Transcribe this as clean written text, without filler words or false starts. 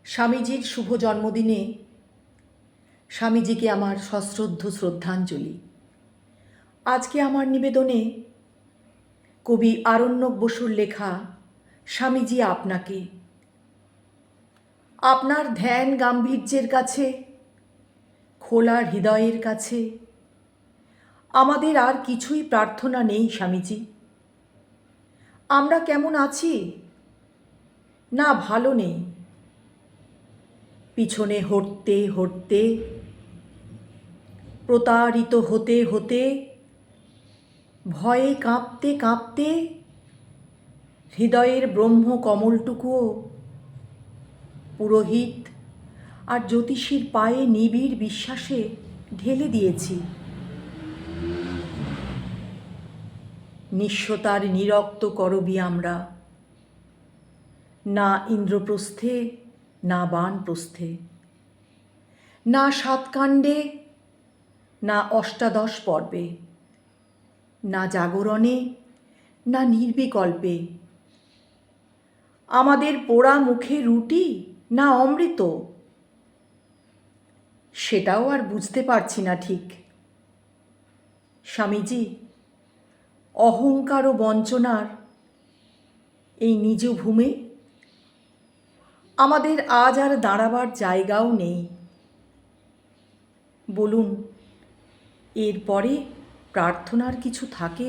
স্বামীজির শুভ জন্মদিনে স্বামীজিকে আমার সশ্রদ্ধ শ্রদ্ধাঞ্জলি। আজকে আমার নিবেদনে কবি আরণ্যক বসুর লেখা স্বামীজি আপনাকে। আপনার ধ্যান গাম্ভীর্যের কাছে, খোলা হৃদয়ের কাছে আমাদের আর কিছুই প্রার্থনা নেই স্বামীজি। আমরা কেমন আছি? না ভালো নেই। পিছনে হটতে হটতে, প্রতারিত হতে হতে, ভয়ে কাঁপতে কাঁপতে হৃদয়ের ব্রহ্ম কমলটুকুও পুরোহিত আর জ্যোতিষীর পায়ে নিবিড় বিশ্বাসে ঢেলে দিয়েছি। নিঃস্বতার নিরক্ত করবি আমরা, না ইন্দ্রপ্রস্থে না বানপ্রস্থে, না সাতকাণ্ডে না অষ্টাদশ পর্বে, না জাগরণে না নির্বিকল্পে। আমাদের পোড়া মুখে রুটি না অমৃত, সেটাও আর বুঝতে পারছি না ঠিক। স্বামীজি, অহংকার ও বঞ্চনার এই নিজ ভূমে আমাদের আজ আর দাঁড়াবার জায়গাও নেই। বলুন, এরপরে প্রার্থনার কিছু থাকে?